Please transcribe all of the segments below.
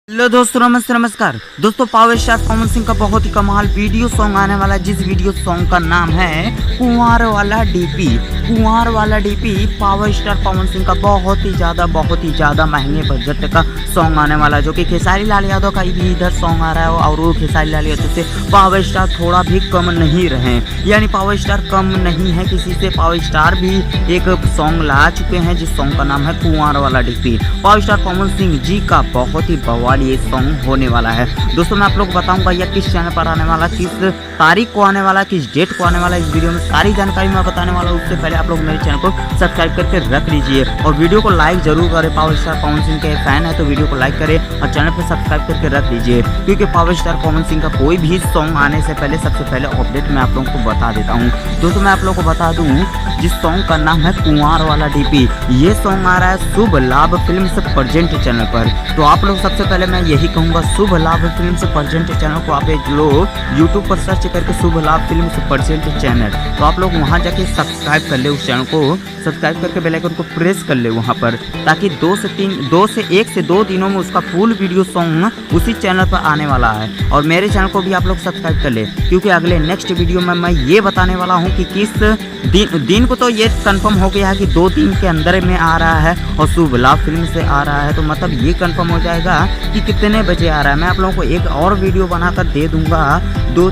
Hello दोस्तों, नमस्कार दोस्तों। पावर स्टार पवन सिंह का बहुत ही कमाल वीडियो सॉन्ग आने वाला है, जिस वीडियो सॉन्ग का नाम है कुंवार वाला डीपी। कुंवार वाला DP power star Pawan Singh का बहुत ही ज़्यादा महंगे बजट का सॉन्ग आने वाला है, जो कि खेसारी लाल यादव का भी इधर सॉन्ग आ रहा है और वो खेसारी लाल यादव से पावर स्टार थोड़ा भी कम नहीं रहे, यानी पावर स्टार कम नहीं है किसी से। पावर स्टार भी एक सॉन्ग ला चुके हैं जिस सॉन्ग का नाम है कुंवार वाला DP. Power star Pawan Singh ji का बहुत ही बवाल ये सॉन्ग होने वाला है। दोस्तों मैं आप लोग को बताऊंगा यह किस चैनल पर आने वाला, किस तारीख को आने वाला, किस डेट को आने वाला, इस वीडियो में सारी जानकारी मैं बताने वाला हूँ। उससे पहले आप लोग मेरे चैनल को सब्सक्राइब करके रख लीजिए और वीडियो को लाइक जरूर करें। पावर स्टार पवन सिंह के फैन है तो वीडियो को लाइक करें और चैनल पर सब्सक्राइब करके रख लीजिए, क्योंकि पावर स्टार पवन सिंह का कोई भी सॉन्ग आने से पहले सबसे पहले अपडेट मैं आप लोगों को बता देता हूँ। दोस्तों मैं आप लोगों को बता दूँ जिस सॉन्ग का नाम है कुंवार वाला डीपी, ये सॉन्ग आ रहा है शुभ लाभ फिल्म से प्रेजेंट चैनल पर। तो आप लोग सबसे पहले मैं यही कहूँगा, शुभ लाभ फिल्म से प्रेजेंट चैनल को आप लोग यूट्यूब पर सर्च करके शुभ लाभ फिल्म से प्रेजेंट चैनल, तो आप लोग वहाँ जाके सब्सक्राइब कर ले, उस चैनल को सब्सक्राइब करके बेल आइकन को प्रेस कर ले वहाँ पर, ताकि 1 से 2 दिनों में उसका फुल वीडियो सॉन्ग उसी चैनल पर आने वाला है। और मेरे चैनल को भी आप लोग सब्सक्राइब कर ले, क्योंकि अगले नेक्स्ट वीडियो में मैं ये बताने वाला हूँ कि किस दिन को, तो ये कंफर्म हो गया है कि 2 दिन के अंदर में आ रहा है और शुभ लाभ फिल्म से आ रहा है, तो मतलब ये कंफर्म हो जाएगा कि कितने बजे आ रहा है। मैं आप लोगों को एक और वीडियो बनाकर दे दूंगा,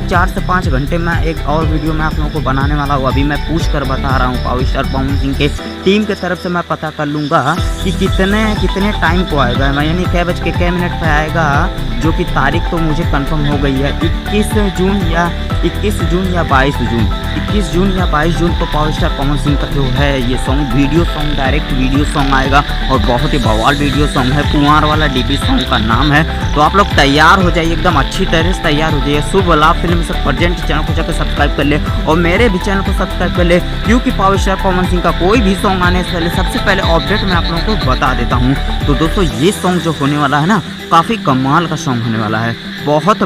4 से 5 घंटे में एक और वीडियो मैं आप लोगों को बनाने वाला हूँ। अभी मैं पूछ कर बता रहा हूँ, पावर स्टार पवन सिंह के टीम के तरफ से मैं पता कर लूँगा कि कितने टाइम को आएगा, यानी कै बज के कै मिनट पर आएगा, जो कि तारीख तो मुझे कंफर्म हो गई है 21 जून या 22 जून को पावर स्टार पवन सिंह का जो है ये song video song direct video song आएगा और बहुत ही बवाल वीडियो सॉन्ग है। कुंवार वाला डीपी सॉन्ग का नाम है। तो आप लोग तैयार हो जाइए, एकदम अच्छी तरह से तैयार हो जाइए। शुभ लाभ फिल्म से प्रेजेंट चैनल को जाकर सब्सक्राइब कर ले और मेरे भी चैनल को सब्सक्राइब कर ले, क्योंकि पावर स्टार पवन सिंह का कोई भी सॉन्ग आने से पहले सबसे पहले अपडेट मैं आप लोगों को बता देता हूँ। तो दोस्तों ये सॉन्ग जो होने वाला है ना, काफ़ी कमाल का सॉन्ग होने वाला है, बहुत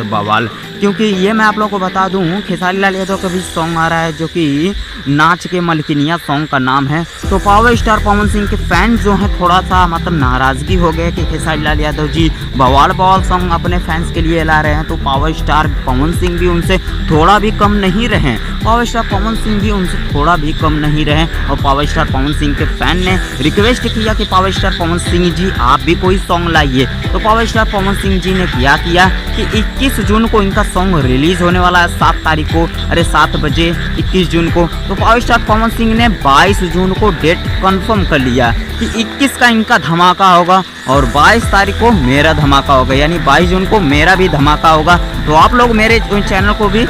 बवाल, क्योंकि ये मैं आप लोगों को बता दूं खेसारी लाल यादव का भी सॉन्ग आ रहा है, जो कि नाच के मलकिनिया सॉन्ग का नाम है। तो पावर स्टार पवन सिंह के फैंस जो हैं थोड़ा सा मतलब नाराज़गी हो गए कि खेसारी लाल यादव जी बवाल सॉन्ग अपने फैंस के लिए ला रहे हैं, तो पावर स्टार पवन सिंह भी उनसे थोड़ा भी कम नहीं रहे। पावर स्टार पवन सिंह भी उनसे थोड़ा भी कम नहीं रहे और पावर स्टार पवन सिंह के फैन ने रिक्वेस्ट किया कि पावर स्टार पवन सिंह जी आप भी कोई सॉन्ग लाइए। तो पावर स्टार पवन सिंह जी ने क्या किया कि 21 जून को इनका सॉन्ग रिलीज होने वाला है, 7 बजे 21 जून को। तो पावर स्टार पवन सिंह ने 22 जून को डेट कंफर्म कर लिया कि 21 का इनका धमाका होगा और 22 तारीख को मेरा धमाका होगा, यानी 22 जून को मेरा भी धमाका होगा। तो आप लोग मेरे चैनल को भी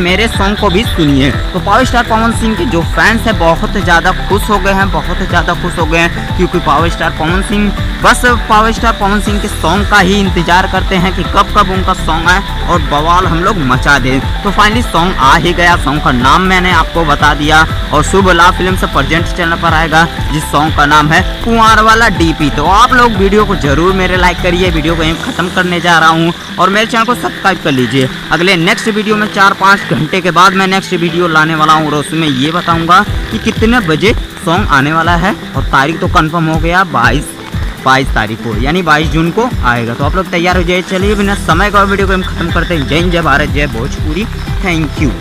मेरे सॉन्ग को भी सुनिए। तो पावर स्टार पवन सिंह के जो फैंस हैं बहुत ज़्यादा खुश हो गए हैं, क्योंकि पावर स्टार पवन सिंह बस पावर स्टार पवन सिंह के सॉन्ग का ही इंतजार करते हैं कि कब उनका सॉन्ग आए और बवाल हम लोग मचा दें। तो फाइनली सॉन्ग आ ही गया, सॉन्ग का नाम मैंने आपको बता दिया और शुभ लाभ फिल्म से प्रेजेंट चैनल पर आएगा, जिस सॉन्ग का नाम है कुंवार वाला डीपी। तो आप लोग वीडियो को जरूर मेरे लाइक करिए, वीडियो को यहीं खत्म करने जा रहा हूँ और मेरे चैनल को सब्सक्राइब कर लीजिए। अगले नेक्स्ट वीडियो में 4-5 घंटे के बाद मैं नेक्स्ट वीडियो लाने वाला हूँ और उसमें ये बताऊँगा कि कितने बजे सॉन्ग आने वाला है और तारीख तो कंफर्म हो गया 22 तारीख को, यानी 22 जून को आएगा। तो आप लोग तैयार हो जाइए। चलिए बिना समय का वीडियो को हम खत्म करते हैं। जय हिंद, जय भारत, जय भोजपुरी। Thank you.